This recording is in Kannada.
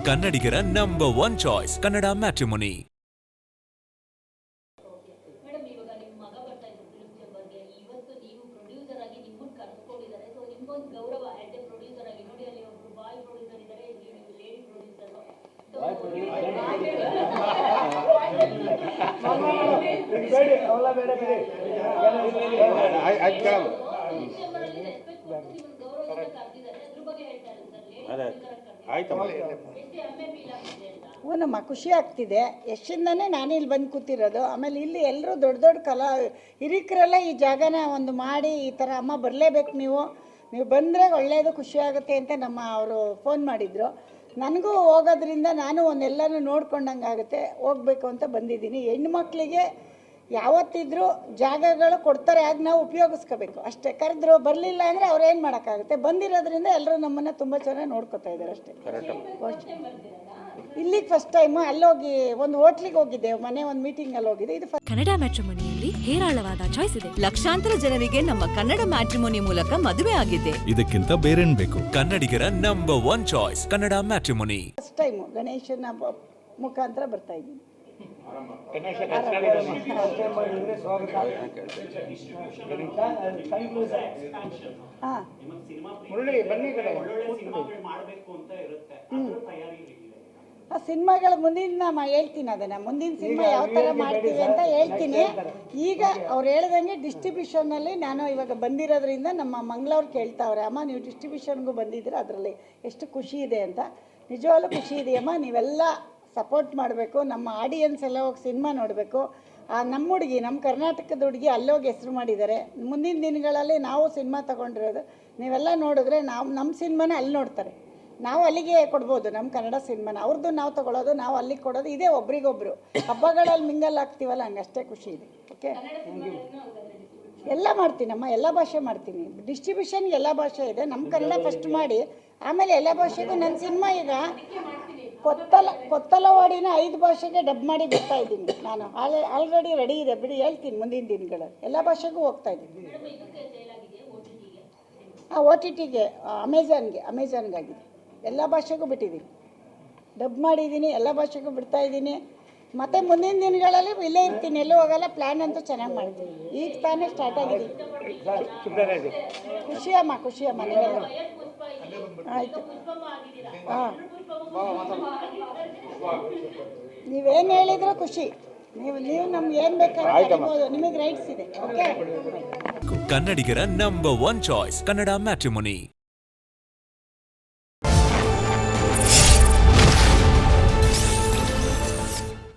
ಕನ್ನಡಿಗರ ನಂಬರ್ 1 ಚಾಯ್ಸ್ ಕನ್ನಡ ಮ್ಯಾಟ್ರಿಮೋನಿ. ನಮ್ಮ ಖುಷಿ ಆಗ್ತಿದೆ. ಎಷ್ಟಿಂದನೇ ನಾನು ಇಲ್ಲಿ ಬಂದು ಕೂತಿರೋದು. ಆಮೇಲೆ ಇಲ್ಲಿ ಎಲ್ಲರೂ ದೊಡ್ಡ ದೊಡ್ಡ ಹಿರಿಕರೆಲ್ಲ ಈ ಜಾಗನ ಒಂದು ಮಾಡಿ ಈ ಥರ ಅಮ್ಮ ಬರಲೇಬೇಕು, ನೀವು ಬಂದರೆ ಒಳ್ಳೆಯದು, ಖುಷಿ ಆಗುತ್ತೆ ಅಂತ ಅವರು ಫೋನ್ ಮಾಡಿದರು. ನನಗೂ ಹೋಗೋದ್ರಿಂದ ನಾನು ಒಂದೆಲ್ಲನೂ ನೋಡ್ಕೊಂಡಂಗೆ ಆಗುತ್ತೆ, ಹೋಗಬೇಕು ಅಂತ ಬಂದಿದ್ದೀನಿ. ಹೆಣ್ಮಕ್ಳಿಗೆ ಯಾವತ್ತಿದ್ರೂ ಜಾಗಗಳು ಕೊಡ್ತಾರೆ, ಆಗ ನಾವು ಉಪಯೋಗಿಸ್ಕೋಬೇಕು ಅಷ್ಟೇ. ಕರೆದ್ರು ಬರಲಿಲ್ಲ ಅಂದರೆ ಅವ್ರು ಏನು ಮಾಡೋಕ್ಕಾಗುತ್ತೆ. ಬಂದಿರೋದ್ರಿಂದ ಎಲ್ಲರೂ ನಮ್ಮನ್ನು ತುಂಬ ಚೆನ್ನಾಗಿ ನೋಡ್ಕೊತಾ ಇದ್ದಾರೆ ಅಷ್ಟೇ. ಇಲ್ಲಿಗೆ ಫಸ್ಟ್ ಟೈಮು ಅಲ್ಲೋಗಿ ಒಂದು ಹೋಟ್ಲಿಗೆ ಹೋಗಿದ್ದೆ, ಮನೆ ಒಂದು ಮೀಟಿಂಗಲ್ಲಿ ಹೋಗಿದ್ದೆ. ಇದು ಕನ್ನಡ ಮ್ಯಾಟ್ರಿಮೋನಿಯಲ್ಲಿ ಹೇರಾಳವಾದ ಚಾಯ್ಸ್ ಇದೆ. ಲಕ್ಷಾಂತರ ಜನರಿಗೆ ನಮ್ಮ ಕನ್ನಡ ಮ್ಯಾಟ್ರಿಮೋನಿ ಮೂಲಕ ಮದುವೆ ಆಗಿದೆ. ಇದಕ್ಕಿಂತ ಬೇರೇನ್ ಬೇಕು? ಕನ್ನಡಿಗರ number 1 choice Kannada matrimony. First time ಗಣೇಶನ ಮುಖಾಂತರ ಬರ್ತಾ ಇದ್ದೀನಿ. ಆ ಸಿನಿಮಾಗಳ ಮುಂದಿನ ಹೇಳ್ತೀನಿ, ಅದನ್ನು ಮುಂದಿನ ಸಿನಿಮಾ ಯಾವ ಥರ ಮಾಡ್ತೀವಿ ಅಂತ ಹೇಳ್ತೀನಿ. ಈಗ ಅವ್ರು ಹೇಳ್ದಂಗೆ ಡಿಸ್ಟ್ರಿಬ್ಯೂಷನ್ನಲ್ಲಿ ನಾನು ಇವಾಗ ಬಂದಿರೋದ್ರಿಂದ ನಮ್ಮ ಮಂಗಳವ್ರು ಕೇಳ್ತಾವ್ರೆ, ಅಮ್ಮ ನೀವು ಡಿಸ್ಟ್ರಿಬ್ಯೂಷನ್ಗೂ ಬಂದಿದ್ದೀರ, ಅದರಲ್ಲಿ ಎಷ್ಟು ಖುಷಿ ಇದೆ ಅಂತ. ನಿಜವಾಗ್ಲೂ ಖುಷಿ ಇದೆಯಮ್ಮ, ನೀವೆಲ್ಲ ಸಪೋರ್ಟ್ ಮಾಡಬೇಕು. ನಮ್ಮ ಆಡಿಯನ್ಸ್ ಎಲ್ಲ ಹೋಗಿ ಸಿನಿಮಾ ನೋಡಬೇಕು. ನಮ್ಮ ಹುಡುಗಿ, ನಮ್ಮ ಕರ್ನಾಟಕದ ಹುಡುಗಿ ಅಲ್ಲೋಗಿ ಹೆಸರು ಮಾಡಿದ್ದಾರೆ. ಮುಂದಿನ ದಿನಗಳಲ್ಲಿ ನಾವು ಸಿನಿಮಾ ತೊಗೊಂಡಿರೋದು ನೀವೆಲ್ಲ ನೋಡಿದ್ರೆ ನಮ್ಮ ಸಿನಿಮಾನ ಅಲ್ಲಿ ನೋಡ್ತಾರೆ. ನಾವು ಅಲ್ಲಿಗೆ ಕೊಡ್ಬೋದು ನಮ್ಮ ಕನ್ನಡ ಸಿನಿಮಾನ, ಅವ್ರದ್ದು ನಾವು ತೊಗೊಳೋದು, ನಾವು ಅಲ್ಲಿಗೆ ಕೊಡೋದು. ಇದೇ ಒಬ್ರಿಗೊಬ್ರು ಹಬ್ಬಗಳಲ್ಲಿ ಮಿಂಗಲ್ ಆಗ್ತೀವಲ್ಲ, ಹಂಗಷ್ಟೇ ಖುಷಿ ಇದೆ. ಓಕೆ, ಎಲ್ಲ ಮಾಡ್ತೀನಮ್ಮ, ಎಲ್ಲ ಭಾಷೆ ಮಾಡ್ತೀನಿ. ಡಿಸ್ಟ್ರಿಬ್ಯೂಷನ್ಗೆ ಎಲ್ಲ ಭಾಷೆ ಇದೆ. ನಮ್ಮ ಕನ್ನಡ ಫಸ್ಟ್ ಮಾಡಿ ಆಮೇಲೆ ಎಲ್ಲ ಭಾಷೆಗೂ. ನನ್ನ ಸಿನಿಮಾ ಈಗ ಕೊತ್ತಲವಾಡಿನ 5 ಭಾಷೆಗೆ ಡಬ್ ಮಾಡಿ ಬಿಡ್ತಾ ಇದ್ದೀನಿ ನಾನು. ಆಲ್ರೆಡಿ ರೆಡಿ ಇದೆ, ಬಿಡಿ ಹೇಳ್ತೀನಿ ಮುಂದಿನ ದಿನಗಳಲ್ಲಿ. ಎಲ್ಲ ಭಾಷೆಗೂ ಹೋಗ್ತಾ ಇದ್ದೀನಿ. OTTಗೆ ಅಮೆಝಾನ್ಗಾಗಿದೆ. ಎಲ್ಲ ಭಾಷೆಗೂ ಬಿಟ್ಟಿದ್ದೀನಿ, ಡಬ್ ಮಾಡಿದ್ದೀನಿ, ಎಲ್ಲ ಭಾಷೆಗೂ ಬಿಡ್ತಾ ಇದ್ದೀನಿ. ಮತ್ತು ಮುಂದಿನ ದಿನಗಳಲ್ಲಿ ಇಲ್ಲೇ ಇರ್ತೀನಿ, ಎಲ್ಲೂ ಹೋಗಲ್ಲ. ಪ್ಲ್ಯಾನ್ ಅಂತೂ ಚೆನ್ನಾಗಿ ಮಾಡ್ತೀನಿ. ಈಗ ತಾನೇ ಸ್ಟಾರ್ಟ್ ಆಗಿದೆ. ಖುಷಿಯಮ್ಮ ನೀವೆಲ್ಲ. ಆಯಿತು, ಹಾಂ, ನೀವೇನು ಹೇಳಿದ್ರು ಖುಷಿ. ನೀವು ನಮ್ಗೆ ಏನು ಬೇಕಾದ್ರೆ ನಿಮಗೆ ರೈಟ್ಸ್ ಇದೆ. ಓಕೆ, ಕನ್ನಡಿಗರ ನಂಬರ್ 1 ಚಾಯ್ಸ್ ಕನ್ನಡ ಮ್ಯಾಟ್ರಿಮೋನಿ.